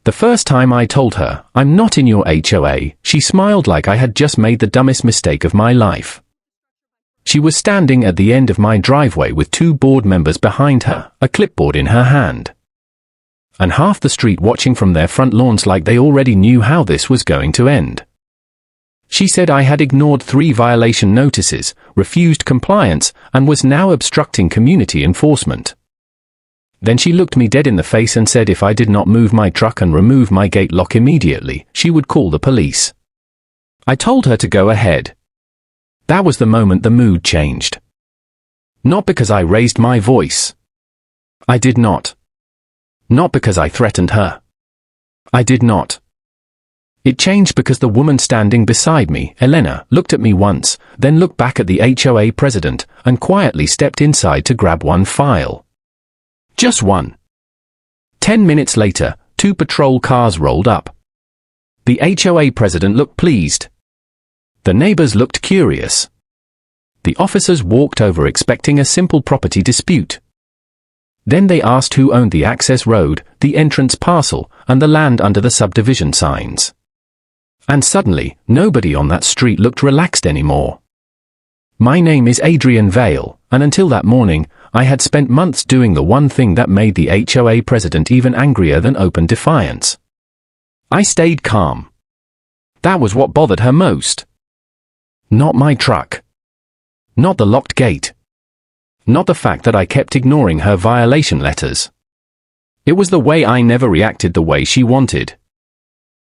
The first time I told her, "I'm not in your HOA," she smiled like I had just made the dumbest mistake of my life. She was standing at the end of my driveway with 2 board members behind her, a clipboard in her hand, and half the street watching from their front lawns like they already knew how this was going to end. She said I had ignored 3 violation notices, refused compliance, and was now obstructing community enforcement. Then she looked me dead in the face and said if I did not move my truck and remove my gate lock immediately, she would call the police. I told her to go ahead. That was the moment the mood changed. Not because I raised my voice. I did not. Not because I threatened her. I did not. It changed because the woman standing beside me, Elena, looked at me once, then looked back at the HOA president, and quietly stepped inside to grab one file. Just one. 10 minutes later, 2 patrol cars rolled up. The HOA president looked pleased. The neighbors looked curious. The officers walked over expecting a simple property dispute. Then they asked who owned the access road, the entrance parcel, and the land under the subdivision signs. And suddenly, nobody on that street looked relaxed anymore. My name is Adrian Vale, and until that morning, I had spent months doing the one thing that made the HOA president even angrier than open defiance. I stayed calm. That was what bothered her most. Not my truck. Not the locked gate. Not the fact that I kept ignoring her violation letters. It was the way I never reacted the way she wanted.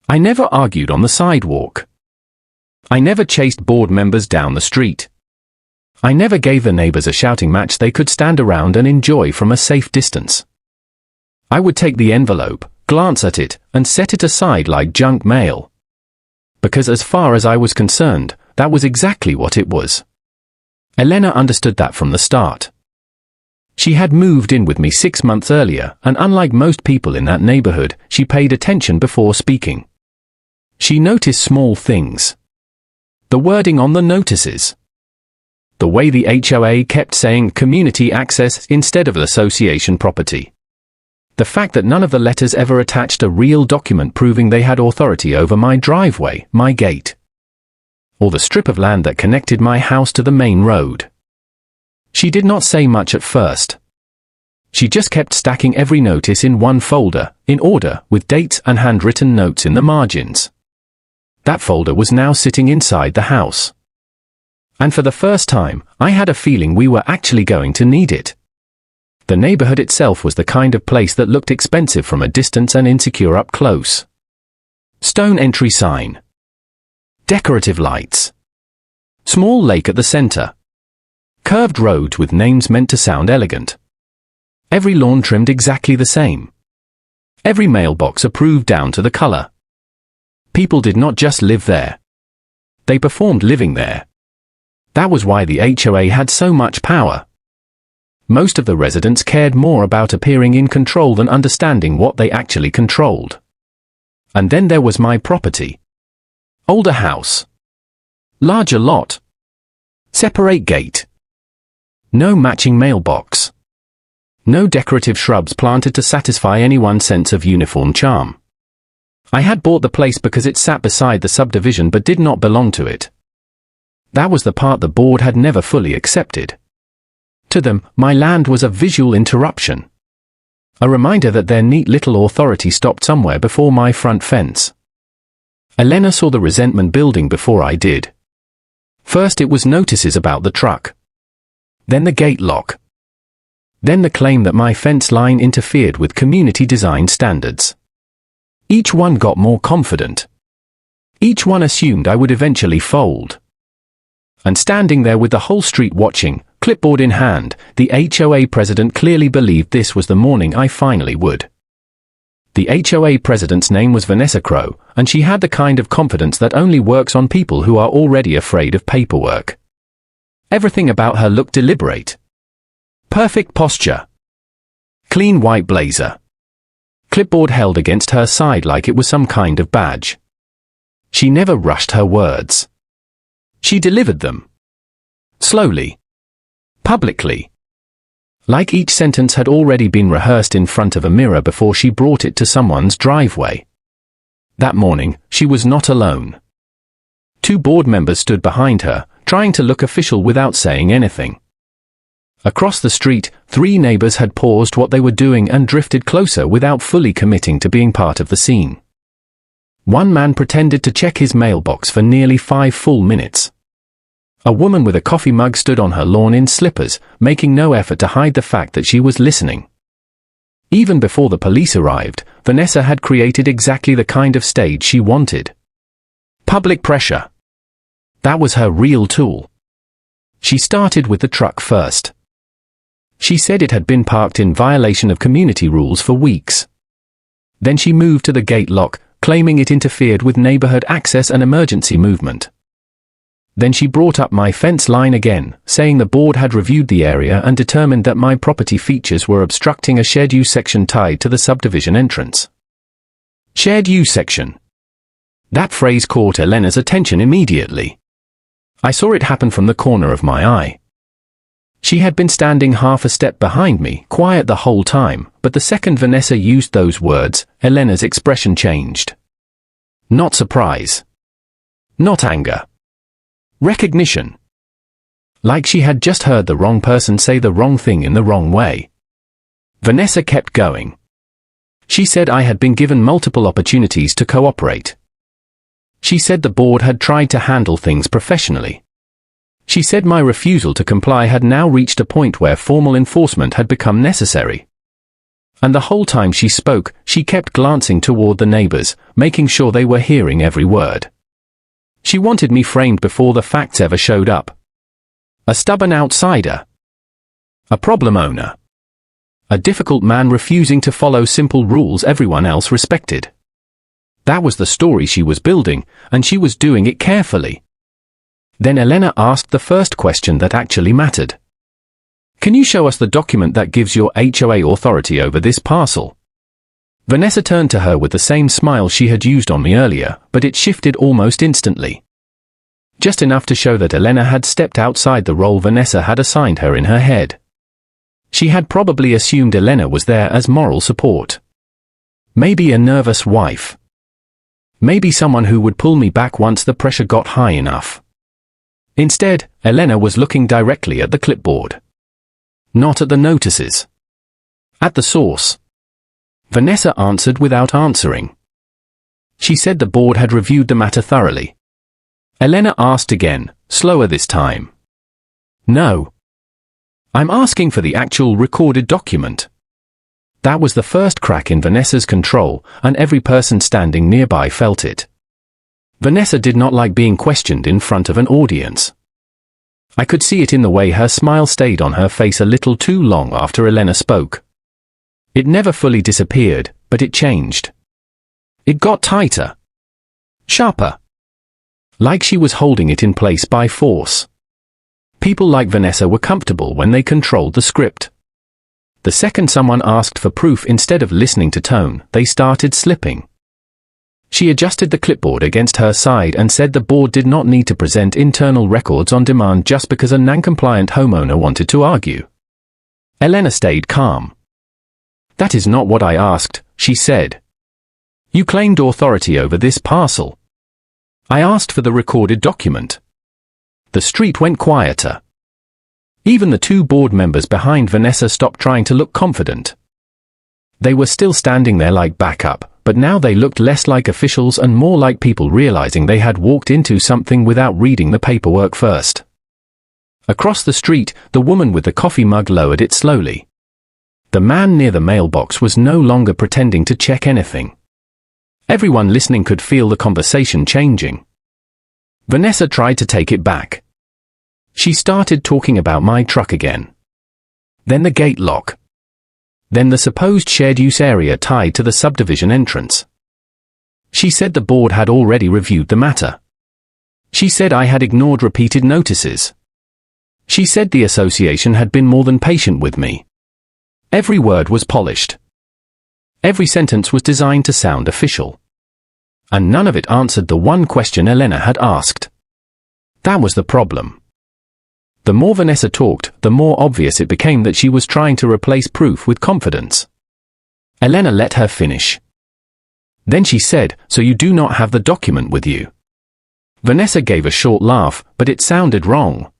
I never argued on the sidewalk. I never chased board members down the street. I never gave the neighbors a shouting match they could stand around and enjoy from a safe distance. I would take the envelope, glance at it, and set it aside like junk mail. Because as far as I was concerned, that was exactly what it was. Elena understood that from the start. She had moved in with me 6 months earlier, and unlike most people in that neighborhood, she paid attention before speaking. She noticed small things. The wording on the notices. The way the HOA kept saying community access instead of association property. The fact that none of the letters ever attached a real document proving they had authority over my driveway, my gate, or the strip of land that connected my house to the main road. She did not say much at first. She just kept stacking every notice in one folder, in order, with dates and handwritten notes in the margins. That folder was now sitting inside the house. And for the first time, I had a feeling we were actually going to need it. The neighborhood itself was the kind of place that looked expensive from a distance and insecure up close. Stone entry sign. Decorative lights. Small lake at the center. Curved roads with names meant to sound elegant. Every lawn trimmed exactly the same. Every mailbox approved down to the color. People did not just live there. They performed living there. That was why the HOA had so much power. Most of the residents cared more about appearing in control than understanding what they actually controlled. And then there was my property. Older house. Larger lot. Separate gate. No matching mailbox. No decorative shrubs planted to satisfy anyone's sense of uniform charm. I had bought the place because it sat beside the subdivision but did not belong to it. That was the part the board had never fully accepted. To them, my land was a visual interruption. A reminder that their neat little authority stopped somewhere before my front fence. Elena saw the resentment building before I did. First it was notices about the truck. Then the gate lock. Then the claim that my fence line interfered with community design standards. Each one got more confident. Each one assumed I would eventually fold. And standing there with the whole street watching, clipboard in hand, the HOA president clearly believed this was the morning I finally would. The HOA president's name was Vanessa Crow, and she had the kind of confidence that only works on people who are already afraid of paperwork. Everything about her looked deliberate. Perfect posture. Clean white blazer. Clipboard held against her side like it was some kind of badge. She never rushed her words. She delivered them. Slowly. Publicly. Like each sentence had already been rehearsed in front of a mirror before she brought it to someone's driveway. That morning, she was not alone. 2 board members stood behind her, trying to look official without saying anything. Across the street, 3 neighbors had paused what they were doing and drifted closer without fully committing to being part of the scene. One man pretended to check his mailbox for nearly 5 full minutes. A woman with a coffee mug stood on her lawn in slippers, making no effort to hide the fact that she was listening. Even before the police arrived, Vanessa had created exactly the kind of stage she wanted. Public pressure. That was her real tool. She started with the truck first. She said it had been parked in violation of community rules for weeks. Then she moved to the gate lock, claiming it interfered with neighborhood access and emergency movement. Then she brought up my fence line again, saying the board had reviewed the area and determined that my property features were obstructing a shared use section tied to the subdivision entrance. Shared use section. That phrase caught Elena's attention immediately. I saw it happen from the corner of my eye. She had been standing half a step behind me, quiet the whole time, but the second Vanessa used those words, Elena's expression changed. Not surprise. Not anger. Recognition. Like she had just heard the wrong person say the wrong thing in the wrong way. Vanessa kept going. She said I had been given multiple opportunities to cooperate. She said the board had tried to handle things professionally. She said my refusal to comply had now reached a point where formal enforcement had become necessary. And the whole time she spoke, she kept glancing toward the neighbors, making sure they were hearing every word. She wanted me framed before the facts ever showed up. A stubborn outsider. A problem owner. A difficult man refusing to follow simple rules everyone else respected. That was the story she was building, and she was doing it carefully. Then Elena asked the first question that actually mattered. Can you show us the document that gives your HOA authority over this parcel? Vanessa turned to her with the same smile she had used on me earlier, but it shifted almost instantly. Just enough to show that Elena had stepped outside the role Vanessa had assigned her in her head. She had probably assumed Elena was there as moral support. Maybe a nervous wife. Maybe someone who would pull me back once the pressure got high enough. Instead, Elena was looking directly at the clipboard. Not at the notices. At the source. Vanessa answered without answering. She said the board had reviewed the matter thoroughly. Elena asked again, slower this time. No. I'm asking for the actual recorded document. That was the first crack in Vanessa's control, and every person standing nearby felt it. Vanessa did not like being questioned in front of an audience. I could see it in the way her smile stayed on her face a little too long after Elena spoke. It never fully disappeared, but it changed. It got tighter. Sharper. Like she was holding it in place by force. People like Vanessa were comfortable when they controlled the script. The second someone asked for proof instead of listening to tone, they started slipping. She adjusted the clipboard against her side and said the board did not need to present internal records on demand just because a non-compliant homeowner wanted to argue. Elena stayed calm. That is not what I asked, she said. You claimed authority over this parcel. I asked for the recorded document. The street went quieter. Even the 2 board members behind Vanessa stopped trying to look confident. They were still standing there like backup, but now they looked less like officials and more like people realizing they had walked into something without reading the paperwork first. Across the street, the woman with the coffee mug lowered it slowly. The man near the mailbox was no longer pretending to check anything. Everyone listening could feel the conversation changing. Vanessa tried to take it back. She started talking about my truck again. Then the gate lock. Then the supposed shared use area tied to the subdivision entrance. She said the board had already reviewed the matter. She said I had ignored repeated notices. She said the association had been more than patient with me. Every word was polished. Every sentence was designed to sound official. And none of it answered the one question Elena had asked. That was the problem. The more Vanessa talked, the more obvious it became that she was trying to replace proof with confidence. Elena let her finish. Then she said, "So you do not have the document with you?" Vanessa gave a short laugh, but it sounded wrong.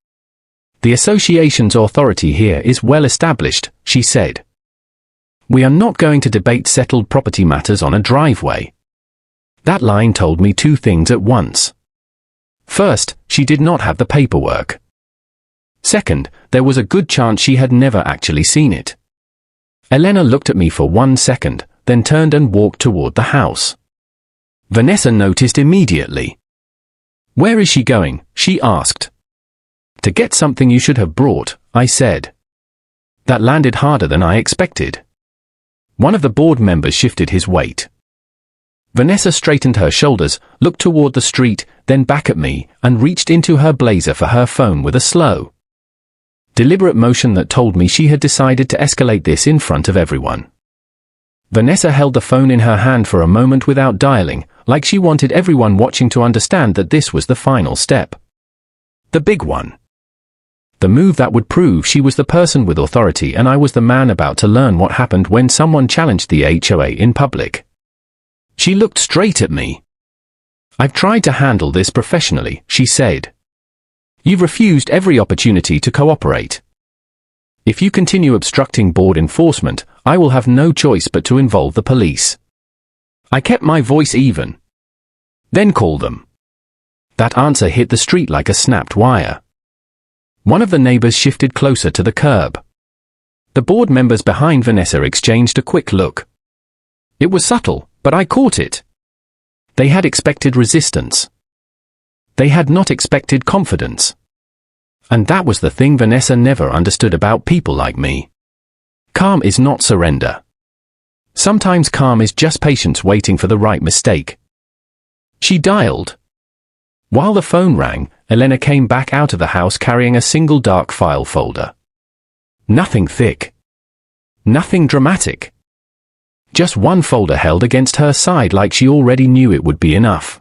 "The association's authority here is well established," she said. "We are not going to debate settled property matters on a driveway." That line told me two things at once. First, she did not have the paperwork. Second, there was a good chance she had never actually seen it. Elena looked at me for 1 second, then turned and walked toward the house. Vanessa noticed immediately. "Where is she going?" she asked. "To get something you should have brought," I said. That landed harder than I expected. One of the board members shifted his weight. Vanessa straightened her shoulders, looked toward the street, then back at me, and reached into her blazer for her phone with a slow, deliberate motion that told me she had decided to escalate this in front of everyone. Vanessa held the phone in her hand for a moment without dialing, like she wanted everyone watching to understand that this was the final step. The big one. The move that would prove she was the person with authority and I was the man about to learn what happened when someone challenged the HOA in public. She looked straight at me. "I've tried to handle this professionally," she said. "You've refused every opportunity to cooperate. If you continue obstructing board enforcement, I will have no choice but to involve the police." I kept my voice even. "Then call them." That answer hit the street like a snapped wire. One of the neighbors shifted closer to the curb. The board members behind Vanessa exchanged a quick look. It was subtle, but I caught it. They had expected resistance. They had not expected confidence. And that was the thing Vanessa never understood about people like me. Calm is not surrender. Sometimes calm is just patience waiting for the right mistake. She dialed. While the phone rang, Elena came back out of the house carrying a single dark file folder. Nothing thick. Nothing dramatic. Just one folder held against her side like she already knew it would be enough.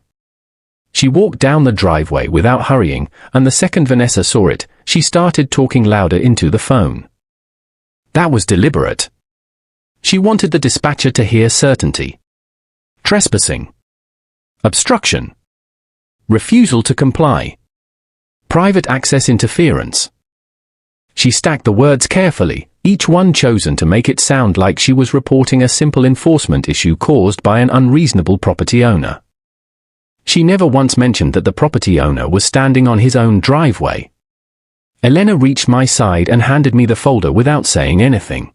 She walked down the driveway without hurrying, and the second Vanessa saw it, she started talking louder into the phone. That was deliberate. She wanted the dispatcher to hear certainty. Trespassing. Obstruction. Refusal to comply. Private access interference. She stacked the words carefully, each one chosen to make it sound like she was reporting a simple enforcement issue caused by an unreasonable property owner. She never once mentioned that the property owner was standing on his own driveway. Elena reached my side and handed me the folder without saying anything.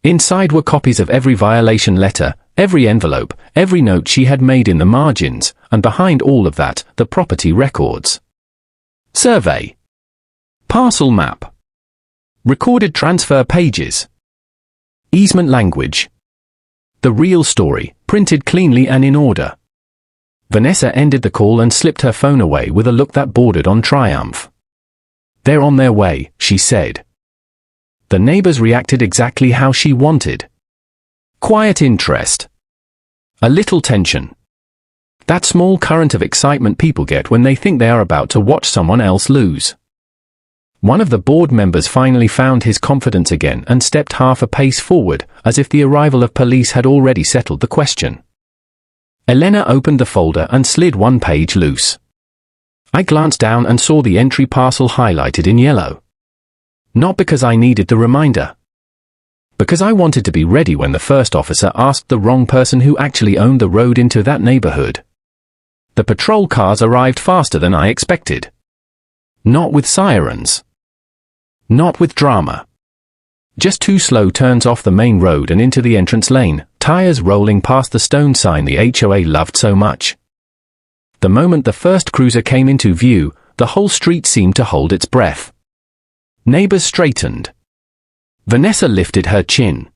Inside were copies of every violation letter, every envelope, every note she had made in the margins, and behind all of that, the property records. Survey. Parcel map. Recorded transfer pages. Easement language. The real story, printed cleanly and in order. Vanessa ended the call and slipped her phone away with a look that bordered on triumph. "They're on their way," she said. The neighbors reacted exactly how she wanted. Quiet interest. A little tension. That small current of excitement people get when they think they are about to watch someone else lose. One of the board members finally found his confidence again and stepped half a pace forward, as if the arrival of police had already settled the question. Elena opened the folder and slid one page loose. I glanced down and saw the entry parcel highlighted in yellow. Not because I needed the reminder. Because I wanted to be ready when the first officer asked the wrong person who actually owned the road into that neighborhood. The patrol cars arrived faster than I expected. Not with sirens. Not with drama. Just 2 slow turns off the main road and into the entrance lane, tires rolling past the stone sign the HOA loved so much. The moment the first cruiser came into view, the whole street seemed to hold its breath. Neighbors straightened. Vanessa lifted her chin.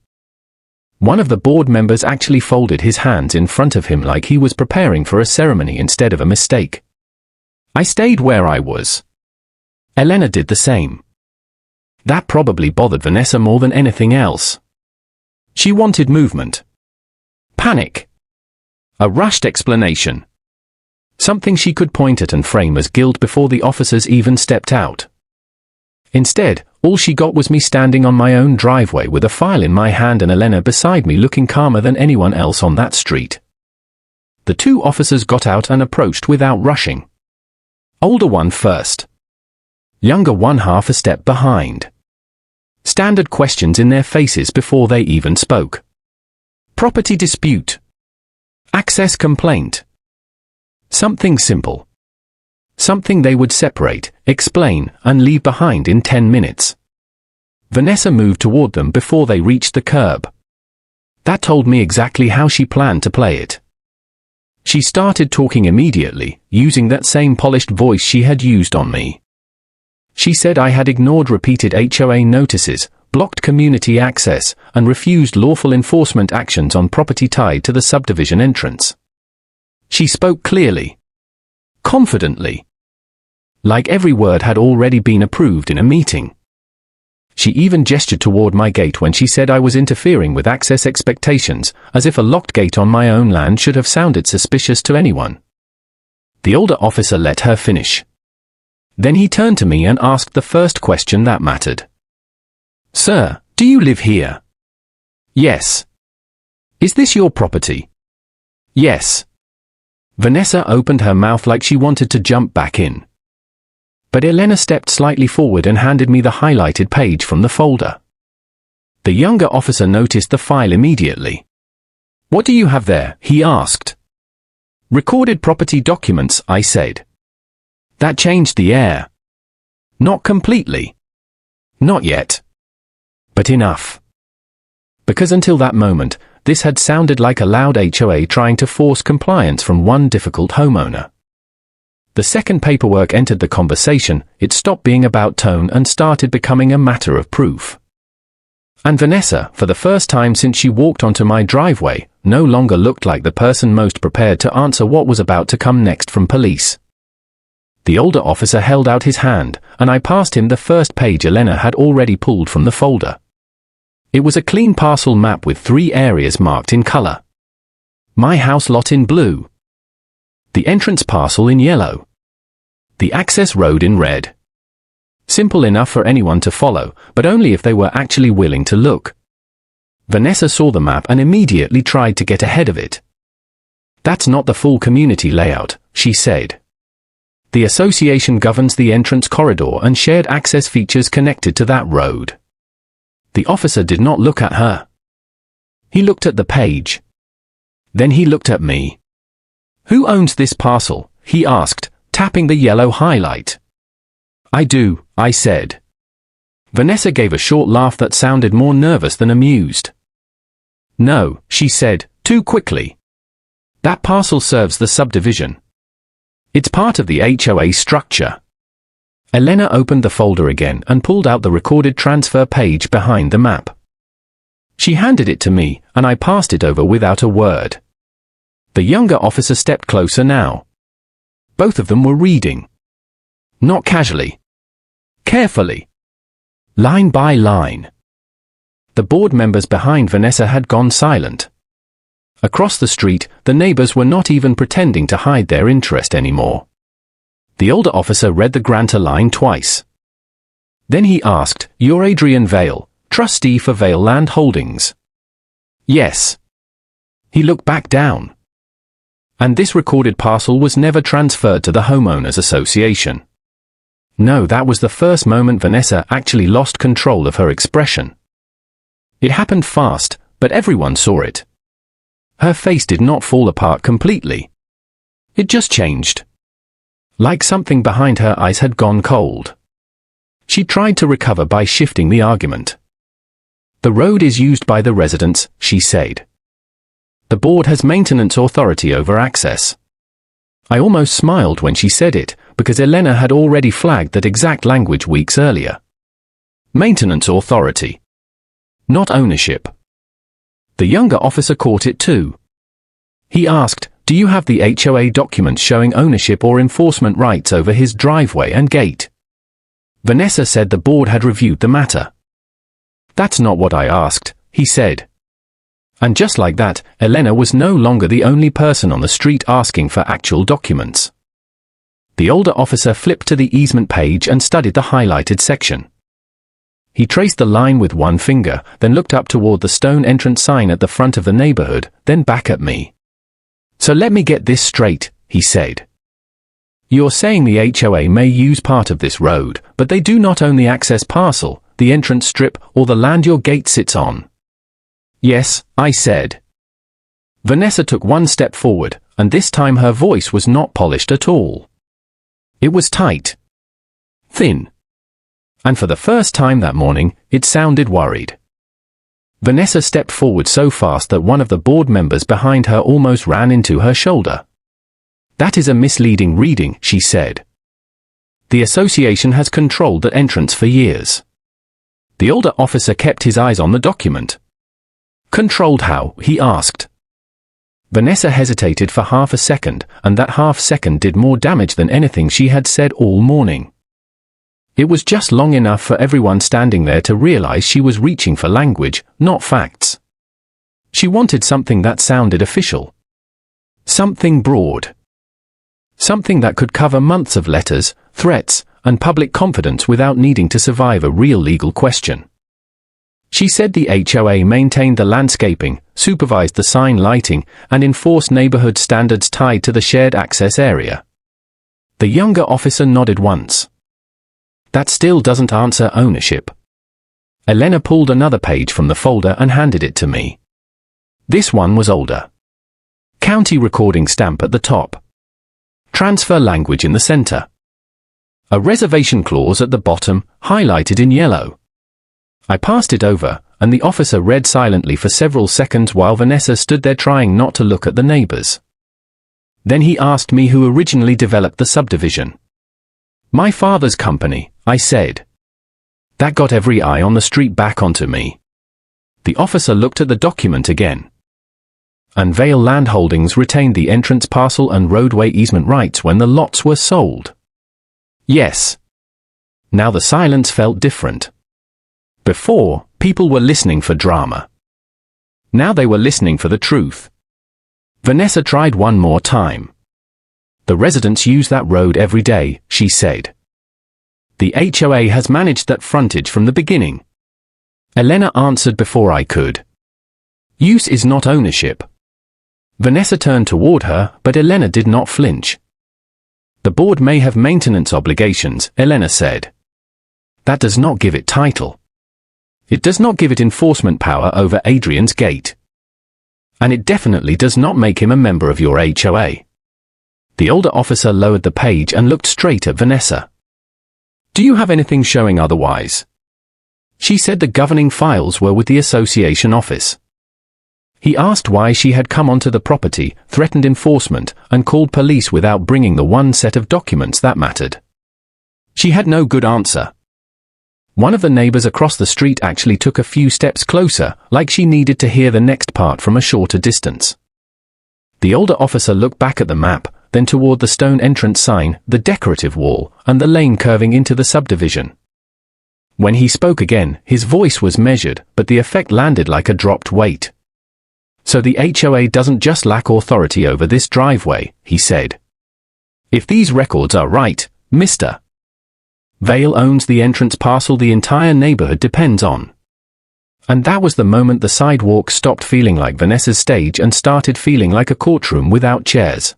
One of the board members actually folded his hands in front of him like he was preparing for a ceremony instead of a mistake. I stayed where I was. Elena did the same. That probably bothered Vanessa more than anything else. She wanted movement. Panic. A rushed explanation. Something she could point at and frame as guilt before the officers even stepped out. Instead, all she got was me standing on my own driveway with a file in my hand and Elena beside me looking calmer than anyone else on that street. The two officers got out and approached without rushing. Older one first. Younger one half a step behind. Standard questions in their faces before they even spoke. Property dispute. Access complaint. Something simple. Something they would separate, explain, and leave behind in 10 minutes. Vanessa moved toward them before they reached the curb. That told me exactly how she planned to play it. She started talking immediately, using that same polished voice she had used on me. She said I had ignored repeated HOA notices, blocked community access, and refused lawful enforcement actions on property tied to the subdivision entrance. She spoke clearly. Confidently. Like every word had already been approved in a meeting. She even gestured toward my gate when she said I was interfering with access expectations, as if a locked gate on my own land should have sounded suspicious to anyone. The older officer let her finish. Then he turned to me and asked the first question that mattered. Sir, do you live here? Yes. Is this your property? Yes. Vanessa opened her mouth like she wanted to jump back in. But Elena stepped slightly forward and handed me the highlighted page from the folder. The younger officer noticed the file immediately. What do you have there? He asked. Recorded property documents, I said. That changed the air. Not completely. Not yet. But enough. Because until that moment, this had sounded like a loud HOA trying to force compliance from one difficult homeowner. The second paperwork entered the conversation, it stopped being about tone and started becoming a matter of proof. And Vanessa, for the first time since she walked onto my driveway, no longer looked like the person most prepared to answer what was about to come next from police. The older officer held out his hand, and I passed him the first page Elena had already pulled from the folder. It was a clean parcel map with 3 areas marked in color. My house lot in blue. The entrance parcel in yellow. The access road in red. Simple enough for anyone to follow, but only if they were actually willing to look. Vanessa saw the map and immediately tried to get ahead of it. That's not the full community layout, she said. The association governs the entrance corridor and shared access features connected to that road. The officer did not look at her. He looked at the page. Then he looked at me. Who owns this parcel? He asked, tapping the yellow highlight. I do, I said. Vanessa gave a short laugh that sounded more nervous than amused. No, she said, too quickly. That parcel serves the subdivision. It's part of the HOA structure. Elena opened the folder again and pulled out the recorded transfer page behind the map. She handed it to me, and I passed it over without a word. The younger officer stepped closer now. Both of them were reading. Not casually. Carefully. Line by line. The board members behind Vanessa had gone silent. Across the street, the neighbors were not even pretending to hide their interest anymore. The older officer read the grantor line twice. Then he asked, "You're Adrian Vale, trustee for Vale Land Holdings?" Yes. He looked back down. And this recorded parcel was never transferred to the homeowners association. No, that was the first moment Vanessa actually lost control of her expression. It happened fast, but everyone saw it. Her face did not fall apart completely. It just changed. Like something behind her eyes had gone cold. She tried to recover by shifting the argument. The road is used by the residents, she said. The board has maintenance authority over access. I almost smiled when she said it, because Elena had already flagged that exact language weeks earlier. Maintenance authority. Not ownership. The younger officer caught it too. He asked, "Do you have the HOA documents showing ownership or enforcement rights over his driveway and gate?" Vanessa said the board had reviewed the matter. "That's not what I asked," he said. And just like that, Elena was no longer the only person on the street asking for actual documents. The older officer flipped to the easement page and studied the highlighted section. He traced the line with one finger, then looked up toward the stone entrance sign at the front of the neighborhood, then back at me. So let me get this straight, he said. You're saying the HOA may use part of this road, but they do not own the access parcel, the entrance strip, or the land your gate sits on? Yes, I said. Vanessa took one step forward, and this time her voice was not polished at all. It was tight. Thin. And for the first time that morning, it sounded worried. Vanessa stepped forward so fast that one of the board members behind her almost ran into her shoulder. That is a misleading reading, she said. The association has controlled the entrance for years. The older officer kept his eyes on the document. Controlled how? He asked. Vanessa hesitated for half a second, and that half second did more damage than anything she had said all morning. It was just long enough for everyone standing there to realize she was reaching for language, not facts. She wanted something that sounded official. Something broad. Something that could cover months of letters, threats, and public confidence without needing to survive a real legal question. She said the HOA maintained the landscaping, supervised the sign lighting, and enforced neighborhood standards tied to the shared access area. The younger officer nodded once. That still doesn't answer ownership. Elena pulled another page from the folder and handed it to me. This one was older. County recording stamp at the top. Transfer language in the center. A reservation clause at the bottom, highlighted in yellow. I passed it over, and the officer read silently for several seconds while Vanessa stood there trying not to look at the neighbors. Then he asked me who originally developed the subdivision. My father's company, I said. That got every eye on the street back onto me. The officer looked at the document again. And Vale Land Holdings retained the entrance parcel and roadway easement rights when the lots were sold. Yes. Now the silence felt different. Before, people were listening for drama. Now they were listening for the truth. Vanessa tried one more time. The residents use that road every day, she said. The HOA has managed that frontage from the beginning. Elena answered before I could. Use is not ownership. Vanessa turned toward her, but Elena did not flinch. The board may have maintenance obligations, Elena said. That does not give it title. It does not give it enforcement power over Adrian's gate. And it definitely does not make him a member of your HOA. The older officer lowered the page and looked straight at Vanessa. Do you have anything showing otherwise? She said the governing files were with the association office. He asked why she had come onto the property, threatened enforcement, and called police without bringing the one set of documents that mattered. She had no good answer. One of the neighbors across the street actually took a few steps closer, like she needed to hear the next part from a shorter distance. The older officer looked back at the map, then toward the stone entrance sign, the decorative wall, and the lane curving into the subdivision. When he spoke again, his voice was measured, but the effect landed like a dropped weight. So the HOA doesn't just lack authority over this driveway, he said. If these records are right, Mr. Vale owns the entrance parcel the entire neighborhood depends on. And that was the moment the sidewalk stopped feeling like Vanessa's stage and started feeling like a courtroom without chairs.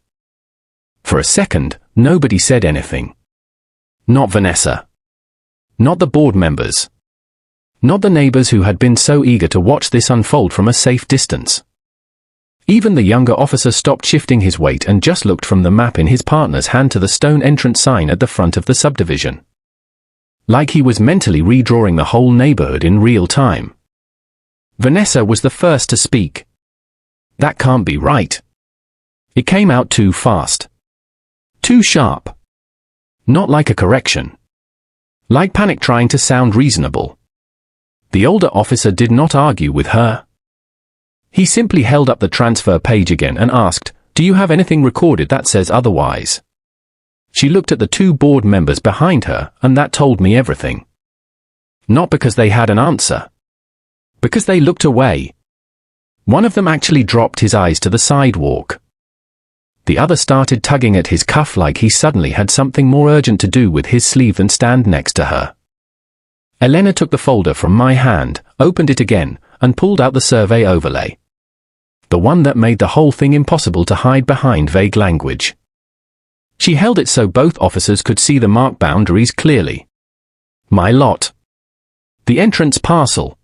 For a second, nobody said anything. Not Vanessa. Not the board members. Not the neighbors who had been so eager to watch this unfold from a safe distance. Even the younger officer stopped shifting his weight and just looked from the map in his partner's hand to the stone entrance sign at the front of the subdivision. Like he was mentally redrawing the whole neighborhood in real time. Vanessa was the first to speak. That can't be right. It came out too fast. Too sharp. Not like a correction. Like panic trying to sound reasonable. The older officer did not argue with her. He simply held up the transfer page again and asked, "Do you have anything recorded that says otherwise?" She looked at the two board members behind her, and that told me everything. Not because they had an answer. Because they looked away. One of them actually dropped his eyes to the sidewalk. The other started tugging at his cuff like he suddenly had something more urgent to do with his sleeve than stand next to her. Elena took the folder from my hand, opened it again, and pulled out the survey overlay. The one that made the whole thing impossible to hide behind vague language. She held it so both officers could see the marked boundaries clearly. My lot. The entrance parcel.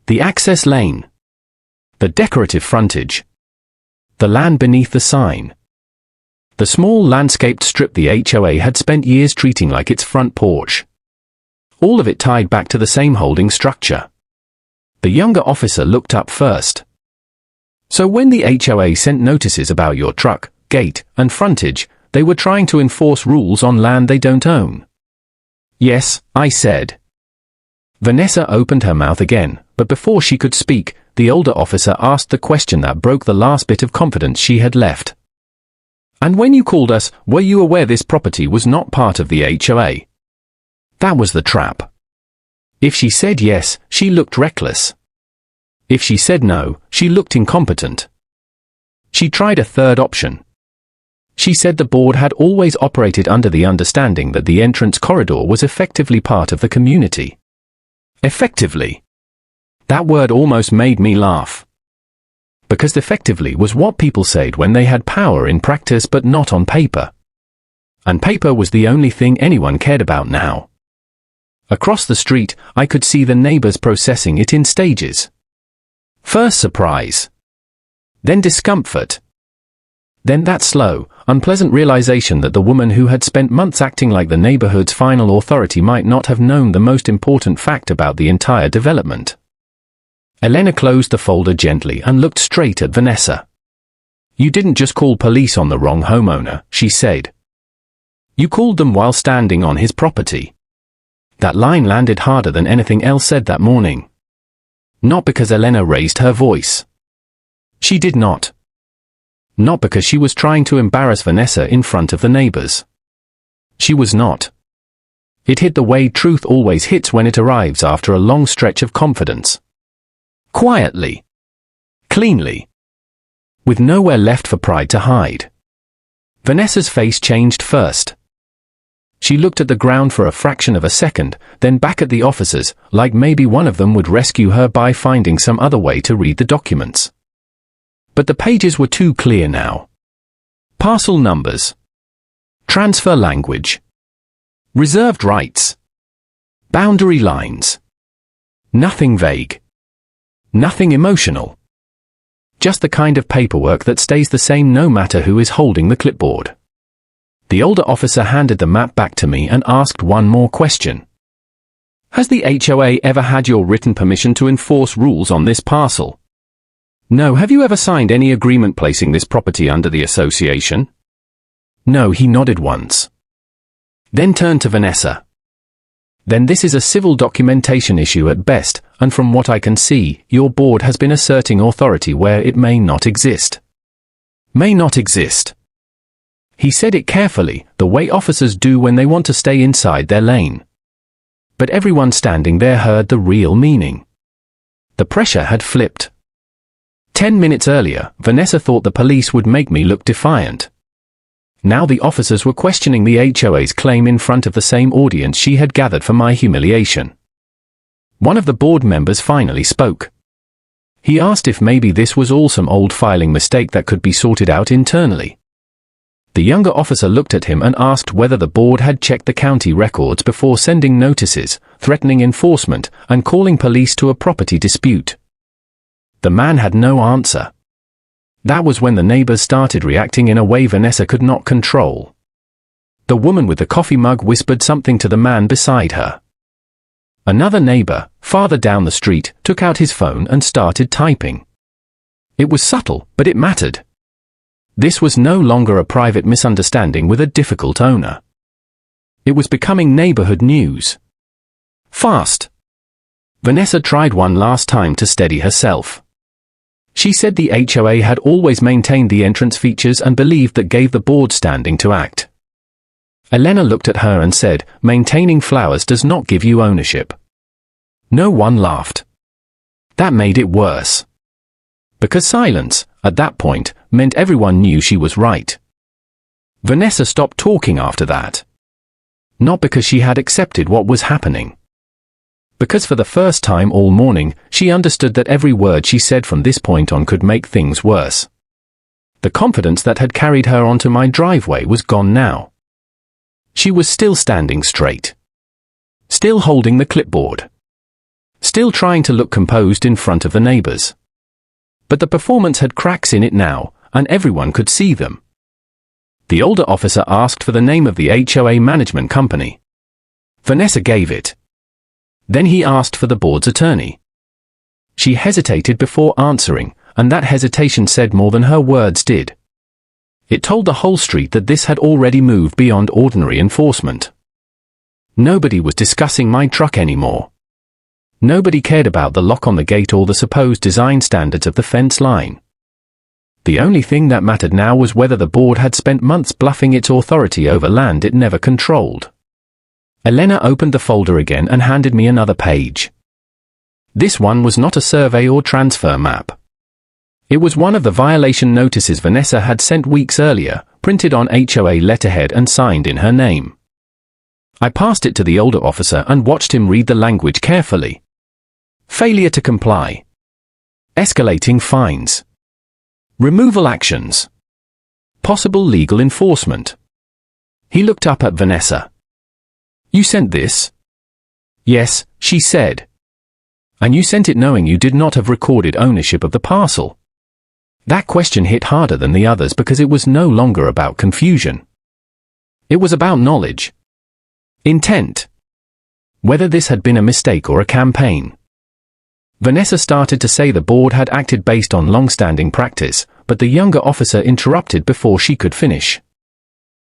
The access lane. The decorative frontage. The land beneath the sign. The small landscaped strip the HOA had spent years treating like its front porch. All of it tied back to the same holding structure. The younger officer looked up first. So when the HOA sent notices about your truck, gate, and frontage, they were trying to enforce rules on land they don't own? Yes, I said. Vanessa opened her mouth again, but before she could speak, the older officer asked the question that broke the last bit of confidence she had left. And when you called us, were you aware this property was not part of the HOA? That was the trap. If she said yes, she looked reckless. If she said no, she looked incompetent. She tried a third option. She said the board had always operated under the understanding that the entrance corridor was effectively part of the community. Effectively. That word almost made me laugh. Because effectively was what people said when they had power in practice but not on paper. And paper was the only thing anyone cared about now. Across the street, I could see the neighbors processing it in stages. First surprise. Then discomfort. Then that slow, unpleasant realization that the woman who had spent months acting like the neighborhood's final authority might not have known the most important fact about the entire development. Elena closed the folder gently and looked straight at Vanessa. You didn't just call police on the wrong homeowner, she said. You called them while standing on his property. That line landed harder than anything else said that morning. Not because Elena raised her voice. She did not. Not because she was trying to embarrass Vanessa in front of the neighbors. She was not. It hit the way truth always hits when it arrives after a long stretch of confidence. Quietly. Cleanly. With nowhere left for pride to hide. Vanessa's face changed first. She looked at the ground for a fraction of a second, then back at the officers, like maybe one of them would rescue her by finding some other way to read the documents. But the pages were too clear now. Parcel numbers. Transfer language. Reserved rights. Boundary lines. Nothing vague. Nothing emotional. Just the kind of paperwork that stays the same no matter who is holding the clipboard. The older officer handed the map back to me and asked one more question. Has the HOA ever had your written permission to enforce rules on this parcel? No. Have you ever signed any agreement placing this property under the association? No. He nodded once. Then turned to Vanessa. Then this is a civil documentation issue at best, and from what I can see, your board has been asserting authority where it may not exist. May not exist. He said it carefully, the way officers do when they want to stay inside their lane. But everyone standing there heard the real meaning. The pressure had flipped. 10 minutes earlier, Vanessa thought the police would make me look defiant. Now the officers were questioning the HOA's claim in front of the same audience she had gathered for my humiliation. One of the board members finally spoke. He asked if maybe this was all some old filing mistake that could be sorted out internally. The younger officer looked at him and asked whether the board had checked the county records before sending notices, threatening enforcement, and calling police to a property dispute. The man had no answer. That was when the neighbors started reacting in a way Vanessa could not control. The woman with the coffee mug whispered something to the man beside her. Another neighbor, farther down the street, took out his phone and started typing. It was subtle, but it mattered. This was no longer a private misunderstanding with a difficult owner. It was becoming neighborhood news. Fast. Vanessa tried one last time to steady herself. She said the HOA had always maintained the entrance features and believed that gave the board standing to act. Elena looked at her and said, maintaining flowers does not give you ownership. No one laughed. That made it worse. Because silence, at that point, meant everyone knew she was right. Vanessa stopped talking after that. Not because she had accepted what was happening, Because for the first time all morning, she understood that every word she said from this point on could make things worse. The confidence that had carried her onto my driveway was gone now. She was still standing straight. Still holding the clipboard. Still trying to look composed in front of the neighbors. But the performance had cracks in it now, and everyone could see them. The older officer asked for the name of the HOA management company. Vanessa gave it. Then he asked for the board's attorney. She hesitated before answering, and that hesitation said more than her words did. It told the whole street that this had already moved beyond ordinary enforcement. Nobody was discussing my truck anymore. Nobody cared about the lock on the gate or the supposed design standards of the fence line. The only thing that mattered now was whether the board had spent months bluffing its authority over land it never controlled. Elena opened the folder again and handed me another page. This one was not a survey or transfer map. It was one of the violation notices Vanessa had sent weeks earlier, printed on HOA letterhead and signed in her name. I passed it to the older officer and watched him read the language carefully. Failure to comply. Escalating fines. Removal actions. Possible legal enforcement. He looked up at Vanessa. "You sent this?" "Yes," she said. "And you sent it knowing you did not have recorded ownership of the parcel?" That question hit harder than the others because it was no longer about confusion. It was about knowledge. Intent. Whether this had been a mistake or a campaign. Vanessa started to say the board had acted based on long-standing practice, but the younger officer interrupted before she could finish.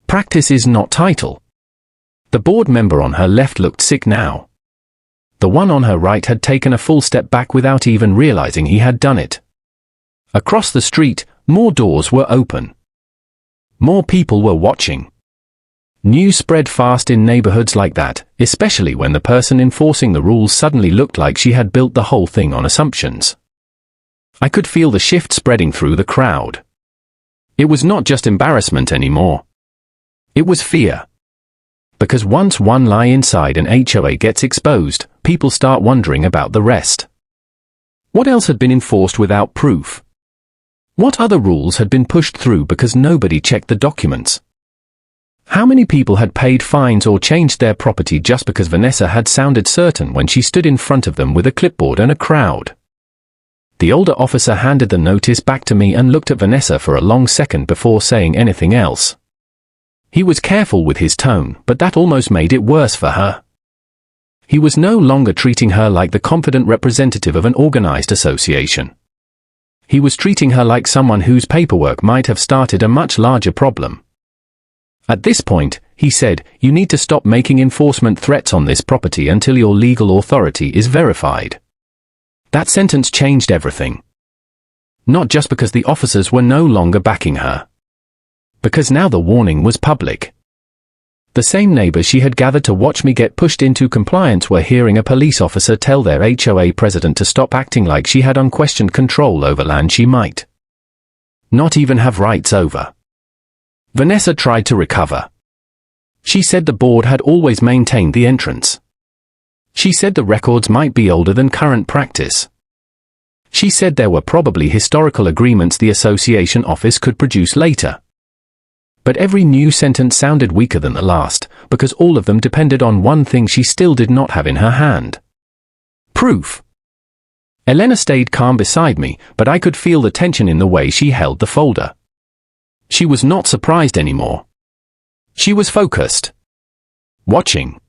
Practice is not title. The board member on her left looked sick now. The one on her right had taken a full step back without even realizing he had done it. Across the street, more doors were open. More people were watching. News spread fast in neighborhoods like that, especially when the person enforcing the rules suddenly looked like she had built the whole thing on assumptions. I could feel the shift spreading through the crowd. It was not just embarrassment anymore. It was fear. Because once one lie inside an HOA gets exposed, people start wondering about the rest. What else had been enforced without proof? What other rules had been pushed through because nobody checked the documents? How many people had paid fines or changed their property just because Vanessa had sounded certain when she stood in front of them with a clipboard and a crowd? The older officer handed the notice back to me and looked at Vanessa for a long second before saying anything else. He was careful with his tone, but that almost made it worse for her. He was no longer treating her like the confident representative of an organized association. He was treating her like someone whose paperwork might have started a much larger problem. At this point, he said, "You need to stop making enforcement threats on this property until your legal authority is verified." That sentence changed everything. Not just because the officers were no longer backing her. Because now the warning was public. The same neighbors she had gathered to watch me get pushed into compliance were hearing a police officer tell their HOA president to stop acting like she had unquestioned control over land she might not even have rights over. Vanessa tried to recover. She said the board had always maintained the entrance. She said the records might be older than current practice. She said there were probably historical agreements the association office could produce later. But every new sentence sounded weaker than the last, because all of them depended on one thing she still did not have in her hand. Proof. Elena stayed calm beside me, but I could feel the tension in the way she held the folder. She was not surprised anymore. She was focused. Watching.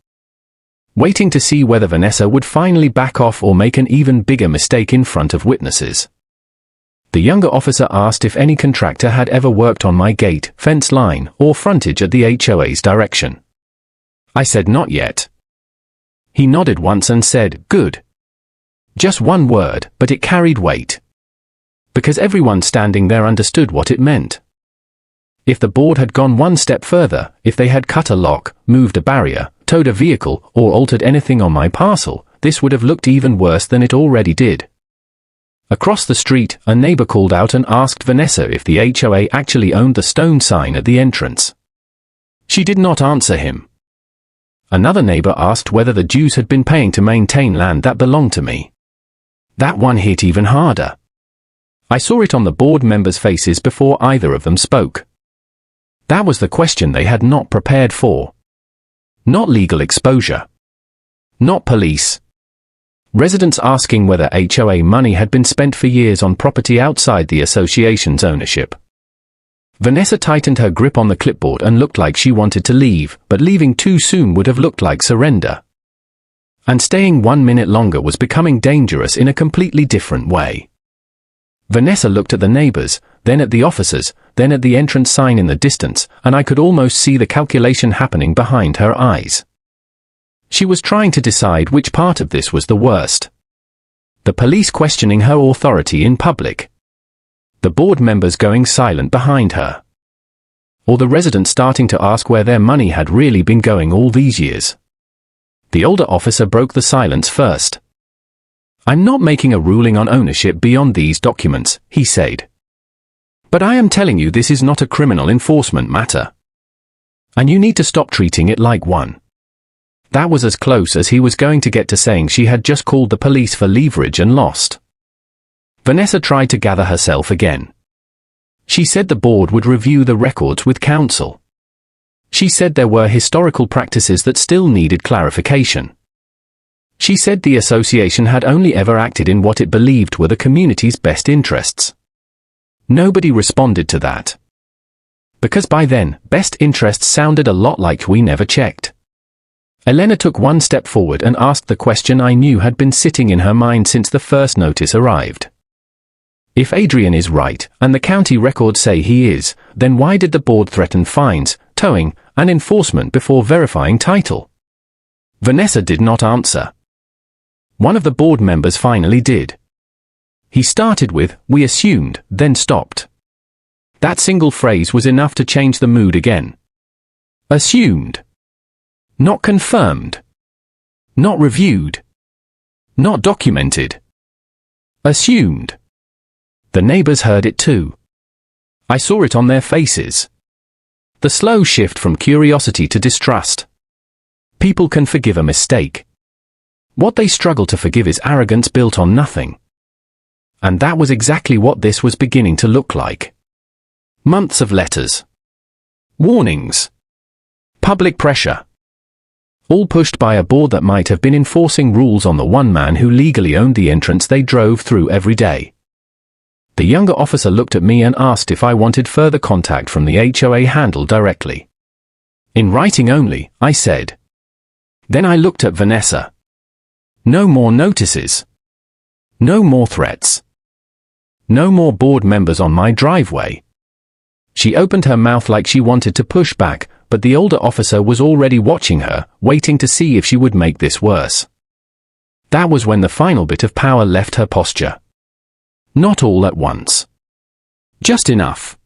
Waiting to see whether Vanessa would finally back off or make an even bigger mistake in front of witnesses. The younger officer asked if any contractor had ever worked on my gate, fence line, or frontage at the HOA's direction. I said not yet. He nodded once and said, "Good." Just one word, but it carried weight. Because everyone standing there understood what it meant. If the board had gone one step further, if they had cut a lock, moved a barrier, towed a vehicle, or altered anything on my parcel, this would have looked even worse than it already did. Across the street, a neighbor called out and asked Vanessa if the HOA actually owned the stone sign at the entrance. She did not answer him. Another neighbor asked whether the Jews had been paying to maintain land that belonged to me. That one hit even harder. I saw it on the board members' faces before either of them spoke. That was the question they had not prepared for. Not legal exposure. Not police. Residents asking whether HOA money had been spent for years on property outside the association's ownership. Vanessa tightened her grip on the clipboard and looked like she wanted to leave, but leaving too soon would have looked like surrender. And staying 1 minute longer was becoming dangerous in a completely different way. Vanessa looked at the neighbors, then at the officers, then at the entrance sign in the distance, and I could almost see the calculation happening behind her eyes. She was trying to decide which part of this was the worst. The police questioning her authority in public. The board members going silent behind her. Or the residents starting to ask where their money had really been going all these years. The older officer broke the silence first. "I'm not making a ruling on ownership beyond these documents," he said. "But I am telling you this is not a criminal enforcement matter. And you need to stop treating it like one." That was as close as he was going to get to saying she had just called the police for leverage and lost. Vanessa tried to gather herself again. She said the board would review the records with counsel. She said there were historical practices that still needed clarification. She said the association had only ever acted in what it believed were the community's best interests. Nobody responded to that. Because by then, best interests sounded a lot like we never checked. Elena took one step forward and asked the question I knew had been sitting in her mind since the first notice arrived. If Adrian is right, and the county records say he is, then why did the board threaten fines, towing, and enforcement before verifying title? Vanessa did not answer. One of the board members finally did. He started with, "We assumed," then stopped. That single phrase was enough to change the mood again. Assumed. Not confirmed. Not reviewed. Not documented. Assumed. The neighbors heard it too. I saw it on their faces. The slow shift from curiosity to distrust. People can forgive a mistake. What they struggle to forgive is arrogance built on nothing. And that was exactly what this was beginning to look like. Months of letters. Warnings. Public pressure. All pushed by a board that might have been enforcing rules on the one man who legally owned the entrance they drove through every day. The younger officer looked at me and asked if I wanted further contact from the HOA handled directly. "In writing only," I said. Then I looked at Vanessa. No more notices. No more threats. No more board members on my driveway. She opened her mouth like she wanted to push back, but the older officer was already watching her, waiting to see if she would make this worse. That was when the final bit of power left her posture. Not all at once. Just enough.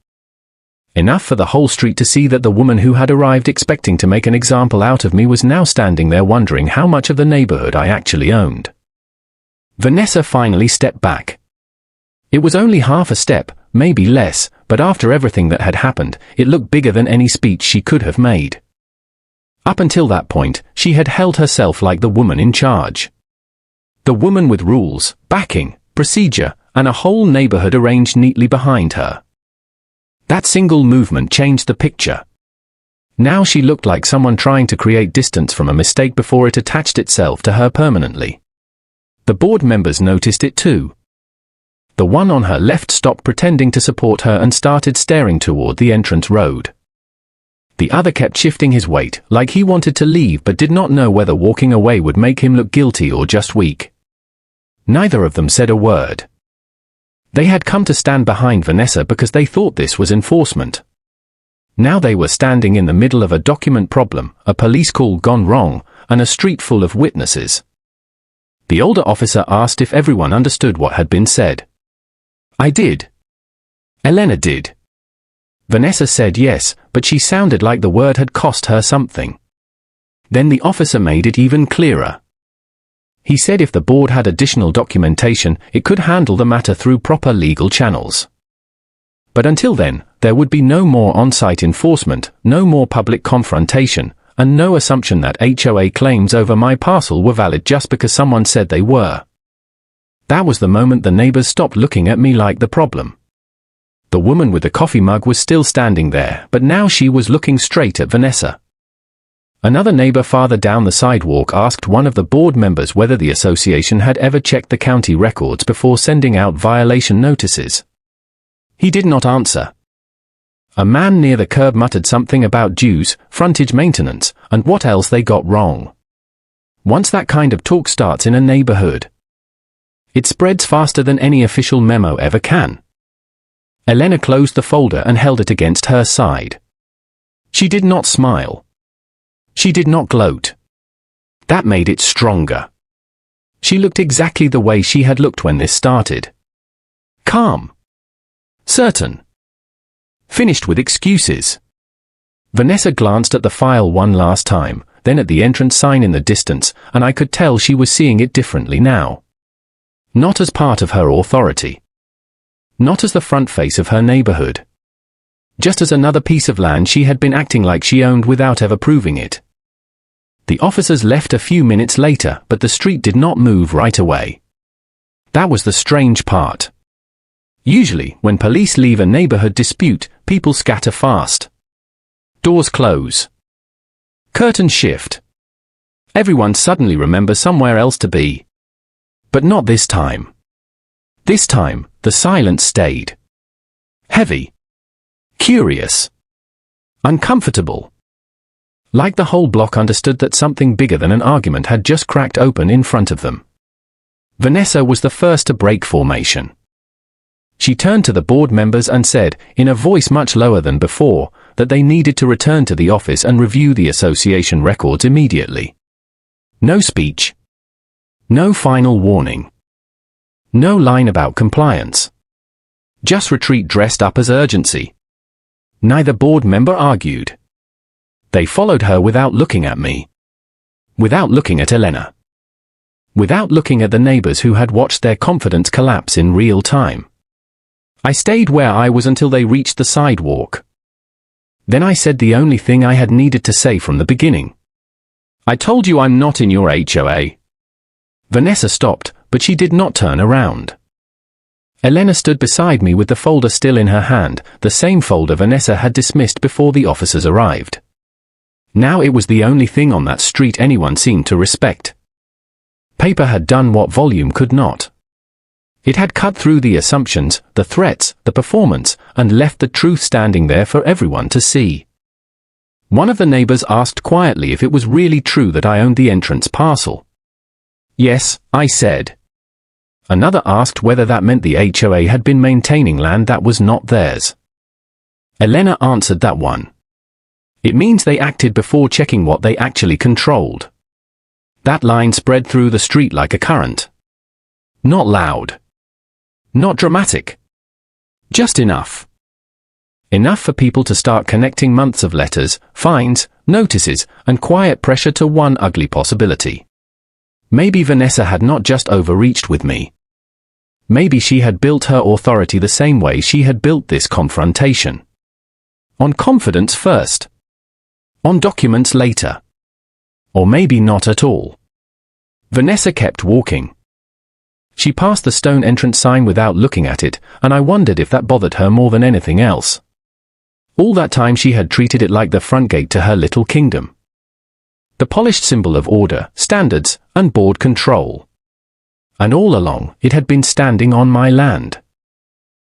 Enough for the whole street to see that the woman who had arrived expecting to make an example out of me was now standing there wondering how much of the neighborhood I actually owned. Vanessa finally stepped back. It was only half a step, maybe less, but after everything that had happened, it looked bigger than any speech she could have made. Up until that point, she had held herself like the woman in charge. The woman with rules, backing, procedure, and a whole neighborhood arranged neatly behind her. That single movement changed the picture. Now she looked like someone trying to create distance from a mistake before it attached itself to her permanently. The board members noticed it too. The one on her left stopped pretending to support her and started staring toward the entrance road. The other kept shifting his weight, like he wanted to leave but did not know whether walking away would make him look guilty or just weak. Neither of them said a word. They had come to stand behind Vanessa because they thought this was enforcement. Now they were standing in the middle of a document problem, a police call gone wrong, and a street full of witnesses. The older officer asked if everyone understood what had been said. I did. Elena did. Vanessa said yes, but she sounded like the word had cost her something. Then the officer made it even clearer. He said if the board had additional documentation, it could handle the matter through proper legal channels. But until then, there would be no more on-site enforcement, no more public confrontation, and no assumption that HOA claims over my parcel were valid just because someone said they were. That was the moment the neighbors stopped looking at me like the problem. The woman with the coffee mug was still standing there, but now she was looking straight at Vanessa. Another neighbor farther down the sidewalk asked one of the board members whether the association had ever checked the county records before sending out violation notices. He did not answer. A man near the curb muttered something about dues, frontage maintenance, and what else they got wrong. Once that kind of talk starts in a neighborhood, it spreads faster than any official memo ever can. Elena closed the folder and held it against her side. She did not smile. She did not gloat. That made it stronger. She looked exactly the way she had looked when this started. Calm. Certain. Finished with excuses. Vanessa glanced at the file one last time, then at the entrance sign in the distance, and I could tell she was seeing it differently now. Not as part of her authority. Not as the front face of her neighborhood. Just as another piece of land she had been acting like she owned without ever proving it. The officers left a few minutes later, but the street did not move right away. That was the strange part. Usually, when police leave a neighborhood dispute, people scatter fast. Doors close. Curtains shift. Everyone suddenly remembers somewhere else to be. But not this time. This time, the silence stayed. Heavy. Curious. Uncomfortable. Like the whole block understood that something bigger than an argument had just cracked open in front of them. Vanessa was the first to break formation. She turned to the board members and said, in a voice much lower than before, that they needed to return to the office and review the association records immediately. No speech. No final warning. No line about compliance. Just retreat dressed up as urgency. Neither board member argued. They followed her without looking at me. Without looking at Elena. Without looking at the neighbors who had watched their confidence collapse in real time. I stayed where I was until they reached the sidewalk. Then I said the only thing I had needed to say from the beginning. I told you I'm not in your HOA. Vanessa stopped, but she did not turn around. Elena stood beside me with the folder still in her hand, the same folder Vanessa had dismissed before the officers arrived. Now it was the only thing on that street anyone seemed to respect. Paper had done what volume could not. It had cut through the assumptions, the threats, the performance, and left the truth standing there for everyone to see. One of the neighbors asked quietly if it was really true that I owned the entrance parcel. Yes, I said. Another asked whether that meant the HOA had been maintaining land that was not theirs. Elena answered that one. It means they acted before checking what they actually controlled. That line spread through the street like a current. Not loud. Not dramatic. Just enough. Enough for people to start connecting months of letters, fines, notices, and quiet pressure to one ugly possibility. Maybe Vanessa had not just overreached with me. Maybe she had built her authority the same way she had built this confrontation. On confidence first. On documents later. Or maybe not at all. Vanessa kept walking. She passed the stone entrance sign without looking at it, and I wondered if that bothered her more than anything else. All that time she had treated it like the front gate to her little kingdom. The polished symbol of order, standards, and board control. And all along, it had been standing on my land.